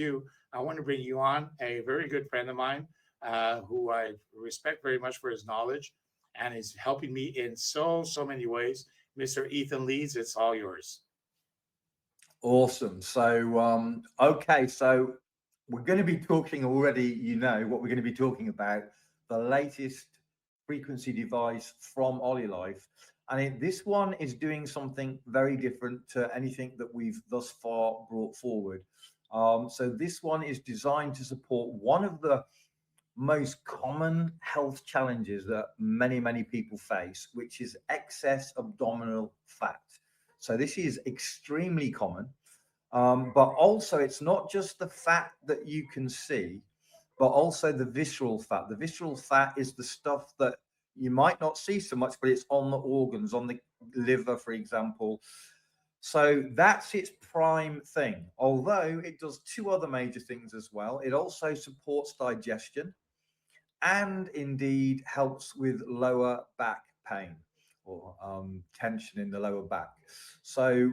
ado, I want to bring you on a very good friend of mine who I respect very much for his knowledge and is helping me in so many ways. Mr. Ethan Leeds, it's all yours. Awesome. Okay, so we're going to be talking already, what we're going to be talking about, the latest frequency device from Life. And this one is doing something very different to anything that we've thus far brought forward. So this one is designed to support one of the most common health challenges that many people face, which is excess abdominal fat. So this is extremely common, but also it's not just the fat that you can see, but also the visceral fat. The visceral fat is the stuff that you might not see so much, but it's on the organs, on the liver, for example. So that's its prime thing. Although it does two other major things as well. It also supports digestion and indeed helps with lower back pain or tension in the lower back. So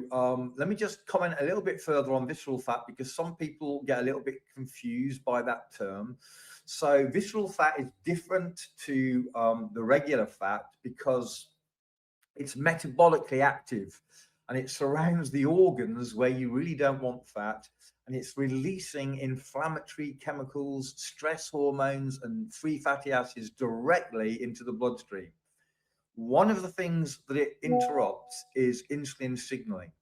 let me just comment a little bit further on visceral fat, because some people get a little bit confused by that term. So visceral fat is different to the regular fat because it's metabolically active and it surrounds the organs where you really don't want fat, and it's releasing inflammatory chemicals, stress hormones, and free fatty acids directly into the bloodstream. One of the things that it interrupts is insulin signaling.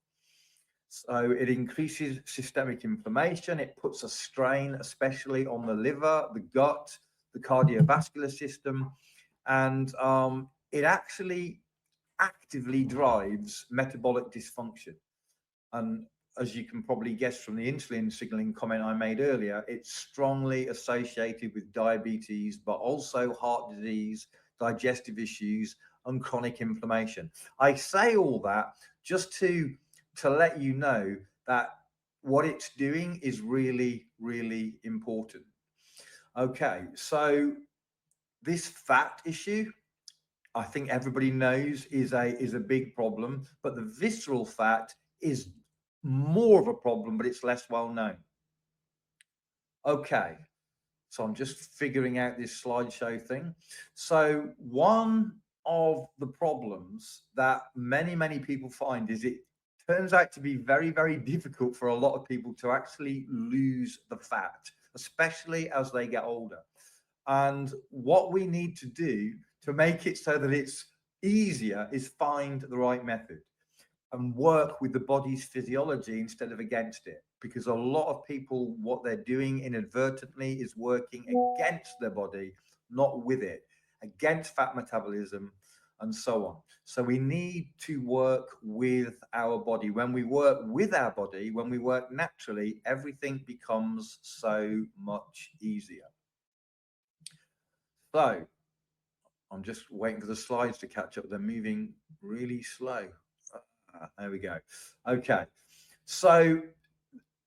So it increases systemic inflammation. It puts a strain, especially on the liver, the gut, the cardiovascular system, and it actually actively drives metabolic dysfunction. And as you can probably guess from the insulin signaling comment I made earlier, it's strongly associated with diabetes, but also heart disease, digestive issues, and chronic inflammation. I say all that just to let you know that what it's doing is really important. Okay, so this fat issue, I think everybody knows, is a big problem, but the visceral fat is more of a problem, but it's less well known. Okay, so I'm just figuring out this slideshow thing. So one of the problems that many people find is it turns out to be very difficult for a lot of people to actually lose the fat, especially as they get older. And what we need to do to make it so that it's easier is find the right method and work with the body's physiology instead of against it. Because a lot of people, what they're doing inadvertently is working against their body, not with it, against fat metabolism and so on. So we need to work with our body. When we work with our body, when we work naturally, everything becomes so much easier. So I'm just waiting for the slides to catch up. They're moving really slow. There we go. Okay. So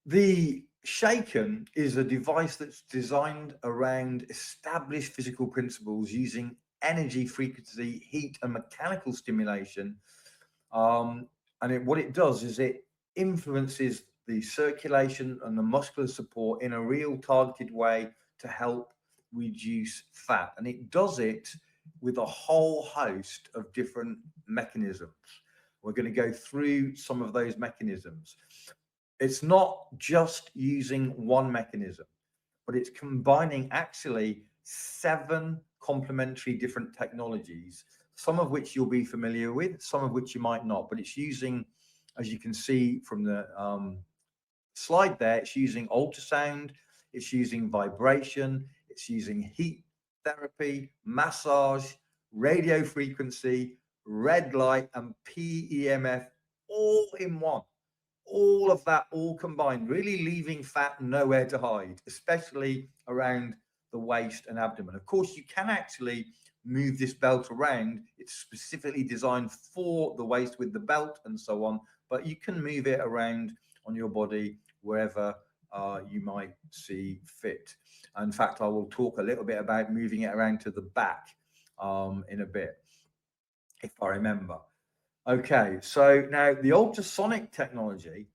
the Shaken is a device that's designed around established physical principles using energy, frequency, heat, and mechanical stimulation. What it does is it influences the circulation and the muscular support in a real targeted way to help reduce fat. And it does it with a whole host of different mechanisms. We're going to go through some of those mechanisms. It's not just using one mechanism, but it's combining actually 7 complementary different technologies, some of which you'll be familiar with, some of which you might not. But it's using, as you can see from the slide there, it's using ultrasound, it's using vibration, it's using heat therapy, massage, radio frequency, red light, and PEMF all in one. All of that all combined, really leaving fat nowhere to hide, especially around the waist and abdomen. Of course, you can actually move this belt around. It's specifically designed for the waist with the belt and so on, but you can move it around on your body wherever you might see fit. In fact, I will talk a little bit about moving it around to the back in a bit, if I remember. Okay, so now the ultrasonic technology.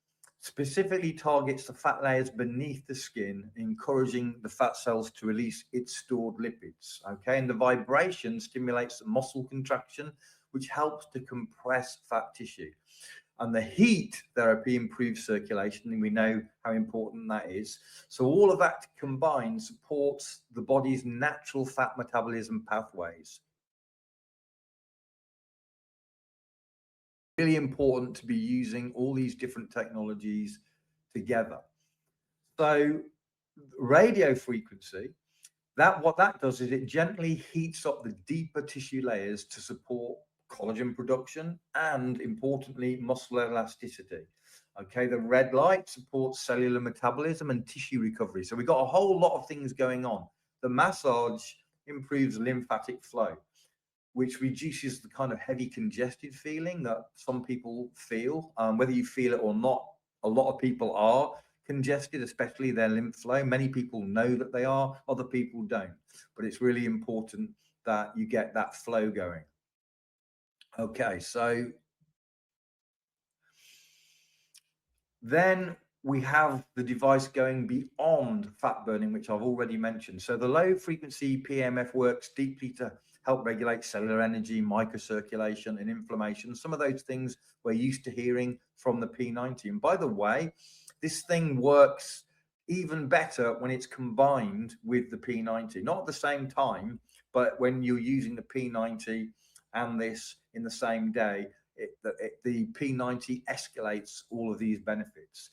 specifically targets the fat layers beneath the skin, encouraging the fat cells to release its stored lipids. Okay, and the vibration stimulates the muscle contraction, which helps to compress fat tissue. And the heat therapy improves circulation, and we know how important that is. So all of that combined supports the body's natural fat metabolism pathways. Really important to be using all these different technologies together. So radio frequency, what that does is it gently heats up the deeper tissue layers to support collagen production and, importantly, muscular elasticity. Okay, the red light supports cellular metabolism and tissue recovery. So we've got a whole lot of things going on. The massage improves lymphatic flow, which reduces the kind of heavy congested feeling that some people feel. Whether you feel it or not, a lot of people are congested, especially their lymph flow. Many people know that they are, other people don't. But it's really important that you get that flow going. Okay, so then we have the device going beyond fat burning, which I've already mentioned. So the low frequency PMF works deeply to help regulate cellular energy, microcirculation, and inflammation. Some of those things we're used to hearing from the P90. And by the way, this thing works even better when it's combined with the P90. Not at the same time, but when you're using the P90 and this in the same day, the P90 escalates all of these benefits.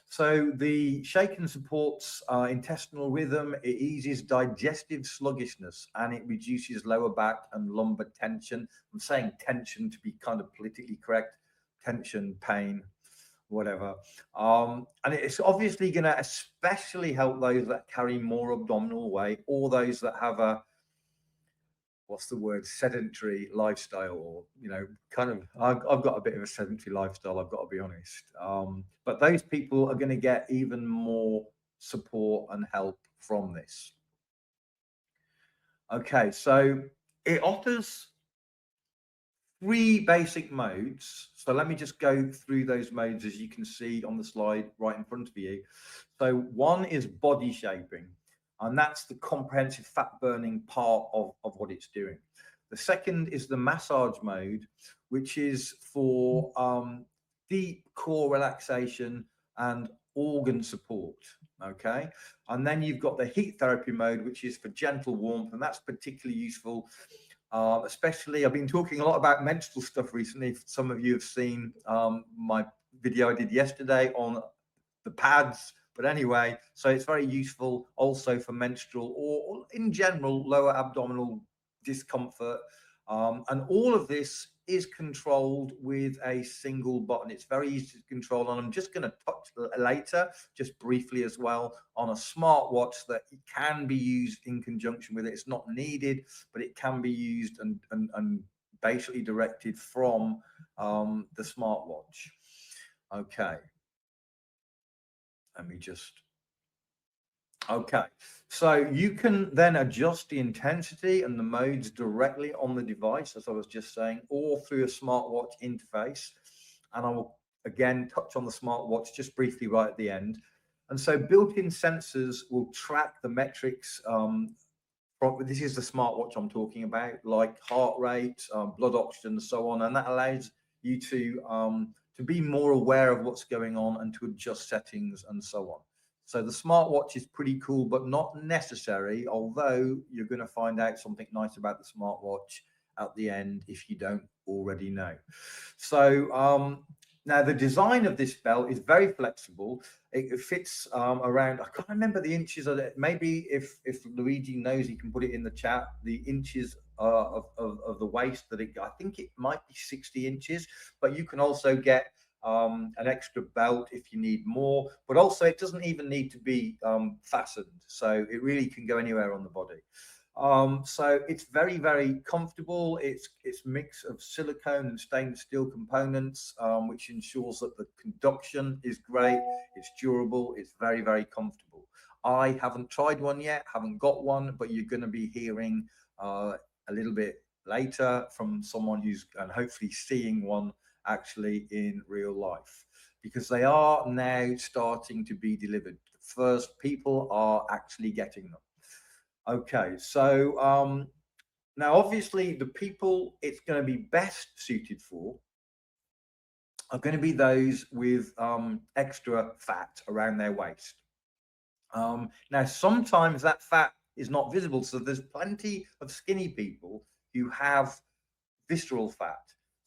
So the shaken supports intestinal rhythm, it eases digestive sluggishness, and it reduces lower back and lumbar tension. I'm saying tension to be kind of politically correct, tension, pain, whatever. And it's obviously going to especially help those that carry more abdominal weight, or those that have a, what's the word, sedentary lifestyle, or kind of, I've got a bit of a sedentary lifestyle, I've got to be honest. But those people are going to get even more support and help from this. Okay, so it offers 3 basic modes. So let me just go through those modes, as you can see on the slide right in front of you. So one is body shaping, and that's the comprehensive fat burning part of what it's doing. The second is the massage mode, which is for deep core relaxation and organ support. Okay, and then you've got the heat therapy mode, which is for gentle warmth, and that's particularly useful. Especially, I've been talking a lot about menstrual stuff recently. Some of you have seen my video I did yesterday on the pads. But anyway, so it's very useful also for menstrual or in general lower abdominal discomfort. And all of this is controlled with a single button. It's very easy to control. And I'm just going to touch later, just briefly as well, on a smartwatch that can be used in conjunction with it. It's not needed, but it can be used and basically directed from the smartwatch. Okay. Let me just, okay. So you can then adjust the intensity and the modes directly on the device, as I was just saying, or through a smartwatch interface. And I will again touch on the smartwatch just briefly right at the end. And so built-in sensors will track the metrics. This is the smartwatch I'm talking about, like heart rate, blood oxygen, and so on. And that allows you to be more aware of what's going on and to adjust settings and so on. So the smartwatch is pretty cool, but not necessary, although you're going to find out something nice about the smartwatch at the end if you don't already know. So now the design of this belt is very flexible. It fits around, I can't remember the inches of it. Maybe if Luigi knows, he can put it in the chat, the inches of the waist that I think it might be 60 inches, but you can also get an extra belt if you need more, but also it doesn't even need to be fastened. So it really can go anywhere on the body. So it's very, very comfortable. It's a mix of silicone and stainless steel components, which ensures that the conduction is great. It's durable. It's very, very comfortable. I haven't tried one yet, haven't got one, but you're going to be hearing a little bit later from someone who's and hopefully seeing one actually in real life. because they are now starting to be delivered. First, people are actually getting them. Okay, so now obviously the people it's going to be best suited for are going to be those with extra fat around their waist. Now, sometimes that fat is not visible, so there's plenty of skinny people who have visceral fat.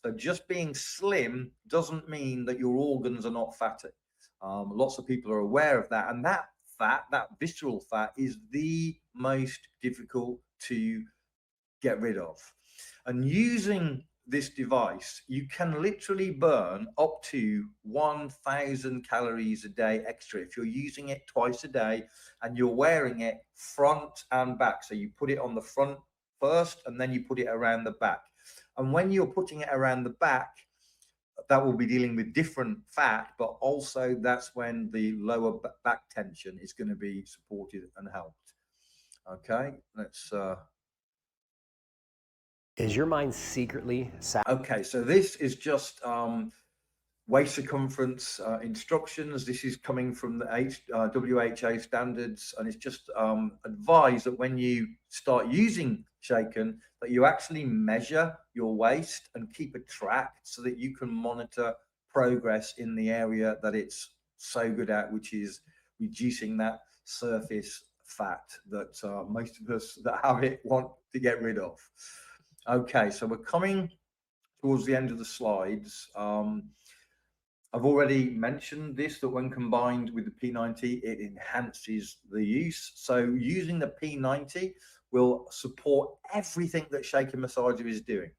So just being slim doesn't mean that your organs are not fatty. Lots of people are aware of that, and that fat, that visceral fat, is the most difficult to get rid of. And using this device, you can literally burn up to 1,000 calories a day extra if you're using it twice a day and you're wearing it front and back. So you put it on the front first and then you put it around the back. And when you're putting it around the back, that will be dealing with different fat, but also that's when the lower back tension is going to be supported and helped. Okay, let's Is your mind secretly okay, so this is just waist circumference instructions. This is coming from the WHO standards, and it's just advised that when you start using Shaken, that you actually measure your waist and keep a track so that you can monitor progress in the area that it's so good at, which is reducing that surface fat that most of us that have it want to get rid of. Okay, so we're coming towards the end of the slides. I've already mentioned this, that when combined with the P90, it enhances the use. So using the P90 will support everything that Shaken Massager is doing.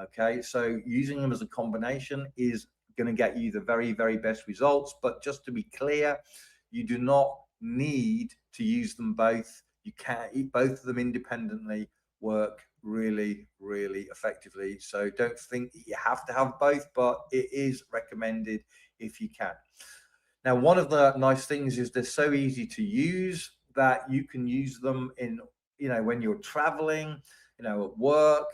Okay, so using them as a combination is going to get you the very, very best results. But just to be clear, you do not need to use them both. You can eat both of them independently, work really, really effectively. So don't think you have to have both, but it is recommended if you can. Now, one of the nice things is they're so easy to use that you can use them in, when you're traveling, at work,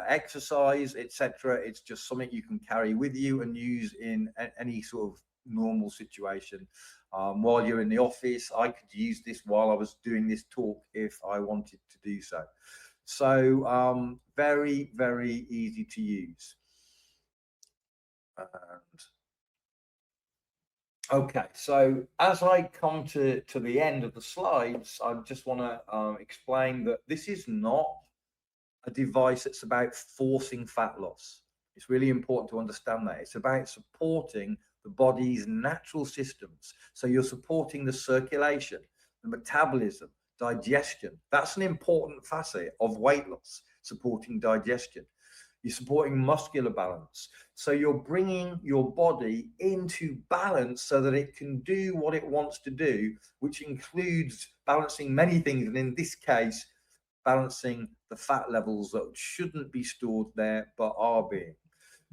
exercise, etc. It's just something you can carry with you and use in any sort of normal situation. While you're in the office, I could use this while I was doing this talk if I wanted to do so. So very, very easy to use. And okay, so as I come to the end of the slides, I just want to explain that this is not a device that's about forcing fat loss. It's really important to understand that. It's about supporting the body's natural systems. So you're supporting the circulation, the metabolism, digestion. That's an important facet of weight loss, supporting digestion. You're supporting muscular balance. So you're bringing your body into balance so that it can do what it wants to do, which includes balancing many things. And in this case, balancing the fat levels that shouldn't be stored there, but are being.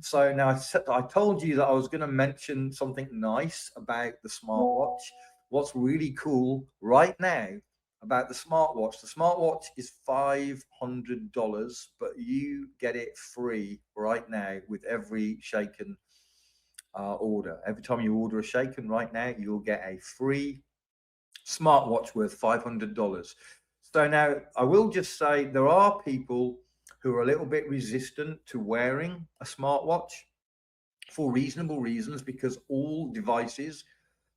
So now I told you that I was going to mention something nice about the smartwatch. What's really cool right now about the smartwatch is $500, but you get it free right now with every Shaken order. Every time you order a Shaken right now, you'll get a free smartwatch worth $500. So now I will just say there are people who are a little bit resistant to wearing a smartwatch for reasonable reasons, because all devices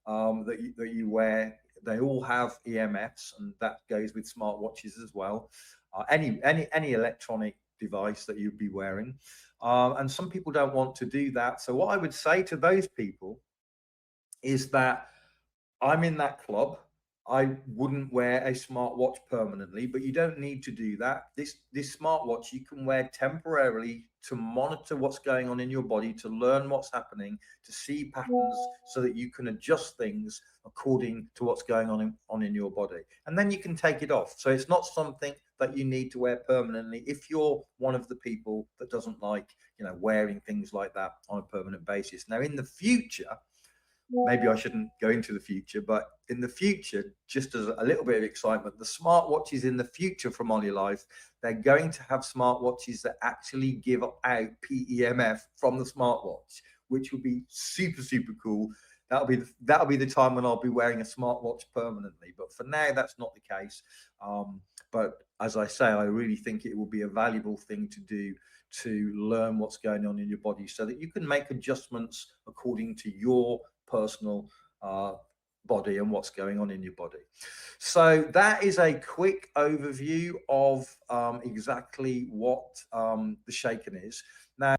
that you wear, they all have EMFs, and that goes with smartwatches as well. Any electronic device that you'd be wearing, and some people don't want to do that. So what I would say to those people is that I'm in that club. I wouldn't wear a smartwatch permanently, but you don't need to do that. This smartwatch you can wear temporarily to monitor what's going on in your body, to learn what's happening, to see patterns so that you can adjust things according to what's going on in your body. And then you can take it off. So it's not something that you need to wear permanently if you're one of the people that doesn't like, wearing things like that on a permanent basis. Now, in the future, maybe I shouldn't go into the future, but in the future, just as a little bit of excitement, the smartwatches in the future from OnlyLife, they're going to have smartwatches that actually give out PEMF from the smartwatch, which would be super, super cool. That'll be the time when I'll be wearing a smartwatch permanently. But for now, that's not the case. But as I say, I really think it will be a valuable thing to do to learn what's going on in your body so that you can make adjustments according to your personal body and what's going on in your body. So that is a quick overview of exactly what the Shaken is. Now,